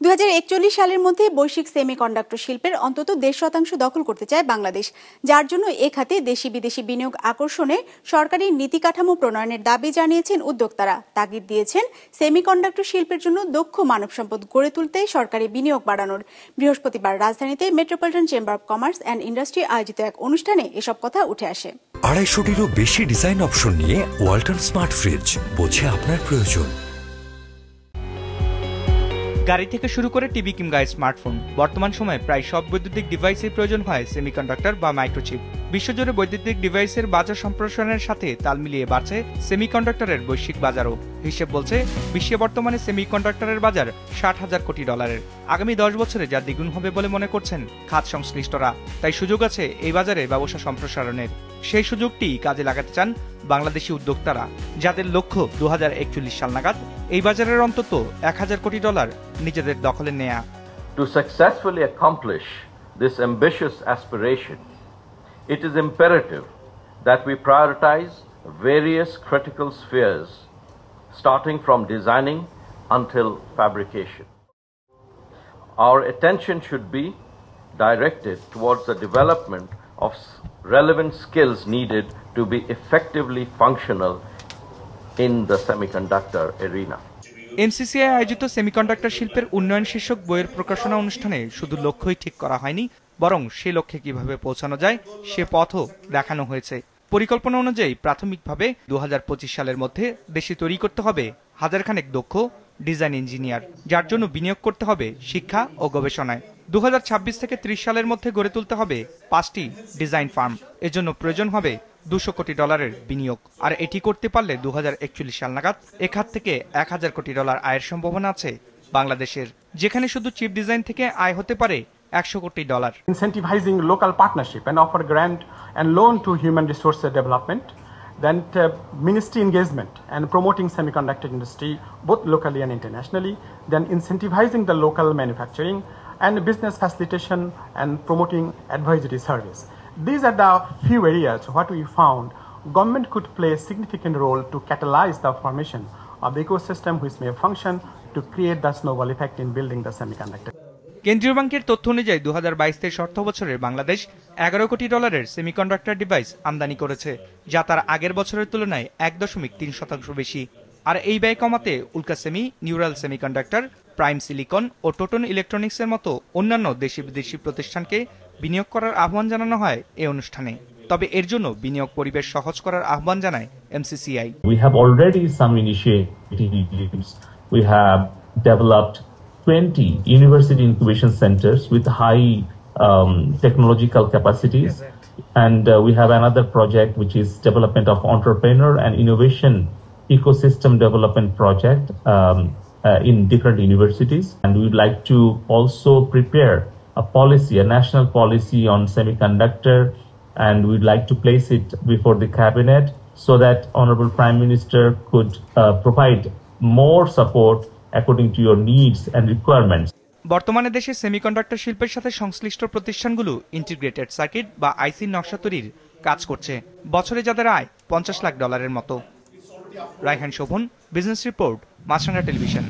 2041 সালের মধ্যে বৈশ্বিক সেমিকন্ডাক্টর শিল্পের অন্তত 1.5% দখল করতে চায় বাংলাদেশ, যার জন্য এ খাতে দেশি বিদেশি বিনিয়োগ আকর্ষণে সরকারি নীতি কাঠামো প্রণয়নের দাবি জানিয়েছেন উদ্যোক্তারা। তাগিদ দিয়েছেন সেমিকন্ডাক্টর শিল্পের জন্য দক্ষ মানব সম্পদ গড়ে তুলতে সরকারি বিনিয়োগ বাড়ানোর। বৃহস্পতিবার রাজধানীতে metropolitan chamber of commerce and industry আয়োজিত এক অনুষ্ঠানে এসব কথা উঠে আসে। 250-টিরও বেশি ডিজাইন অপশন নিয়ে ওয়ালটন স্মার্ট ফ্রিজ, বোঝে আপনার প্রয়োজন। গাড়ি থেকে শুরু করে টিভি কিংবা স্মার্টফোন, বর্তমান সময়ে প্রায় সব বৈদ্যুতিক ডিভাইসের প্রয়োজন হয় সেমিকন্ডাক্টর বা মাইক্রোচিপ। বিশ্বজুড়ে বৈদ্যুতিক ডিভাইসের বাজার সম্প্রসারণের সাথে তাল মিলিয়ে বাড়ছে সেমিকন্ডাক্টরের বৈশ্বিক বাজারও। হিসেব বলছে বিশ্বে বর্তমানে সেমিকন্ডাক্টরের বাজার $60,000 কোটি। আগামী 10 বছরে যা দ্বিগুণ হবে বলে মনে করছেন খাত সংশ্লিষ্টরা। তাই সুযোগ আছে এই বাজারে ব্যবসা সম্প্রসারণের। সেই সুযোগটি কাজে লাগাতে চান বাংলাদেশি উদ্যোক্তারা, যাদের লক্ষ্য 2041 সাল নাগাদ এই বাজারের অন্তত $1,000 কোটি নিজেদের দখলে নেয়া। To successfully accomplish this ambitious aspiration, it is imperative that we prioritize various critical spheres, starting from designing until fabrication. Our attention should be directed towards the development of relevant skills needed to be effectively functional in the semiconductor arena. MCCI আয়োজিত semiconductor শিল্পের উন্নয়ন শীর্ষক বইয়ের প্রকাশনা অনুষ্ঠানে শুধু লক্ষ্যই ঠিক করা হয়নি, বরং সে লক্ষ্যে কিভাবে পৌঁছানো যায় সে পথও দেখানো হয়েছে। পরিকল্পনা অনুযায়ী প্রাথমিকভাবে 2025 সালের মধ্যে দেশে তৈরি করতে হবে 1000 খানেক দক্ষ ডিজাইন ইঞ্জিনিয়ার, যার জন্য বিনিয়োগ করতে হবে শিক্ষা ও গবেষণায়। 2026 থেকে 30 সালের মধ্যে গড়ে তুলতে হবে 5টি ডিজাইন ফার্ম। এজন্য প্রয়োজন হবে $200 কোটি বিনিয়োগ। আর এটি করতে পারলে 2041 সাল নাগাদ এ খাত থেকে $1,000 কোটি আয়ের সম্ভাবনা আছে বাংলাদেশের, যেখানে শুধু চিপ ডিজাইন থেকে আয় হতে পারে $100 কোটি। Incentivizing local partnership and offer grant and loan to human resource development, then ministry engagement and promoting semiconductor industry both locally and internationally, then incentivizing the local manufacturing and business facilitation and promoting advisory service. These are the few areas what we found government could play a significant role to catalyze the formation of the ecosystem which may function to create the snowball effect in building the semiconductor. কেন্দ্রীয় ব্যাংকের তথ্য অনুযায়ী 2022-23 অর্থ বছরে বাংলাদেশ $11 কোটি semiconductor device আমদানি করেছে, যা তার আগের বছরের তুলনায় 1.3% বেশি। আর এই ব্যয় কমাতে Ulkasemi, Neural Semiconductor, Prime Silicon ও টোটন ইলেকট্রনিক্সের মতো অন্যান্য দেশি বিদেশি প্রতিষ্ঠানকে বিনিয়োগ করার আহ্বান জানানো হয় এই অনুষ্ঠানে। তবে এর জন্য বিনিয়োগ পরিবেশ সহজ করার আহ্বান জানায় MCCI. We have already some initiatives. We have developed 20 university incubation centers with high technological capacities, and we have another project which is development of entrepreneur and innovation ecosystem development project in different universities, and we would like to also prepare a policy, a national policy on semiconductor, and we'd like to place it before the cabinet so that Honorable Prime Minister could provide more support according to your needs and requirements. বর্তমানে দেশে semiconductor শিল্পের সাথে সংশ্লিষ্ট প্রতিষ্ঠানগুলো integrated circuit বা আইসি নকশা তৈরির কাজ করছে, বছরে যাদের আয় $50 লাখ মতো। রায়হান শোভন, বিজনেস রিপোর্ট, মাছরাঙা টেলিভিশন।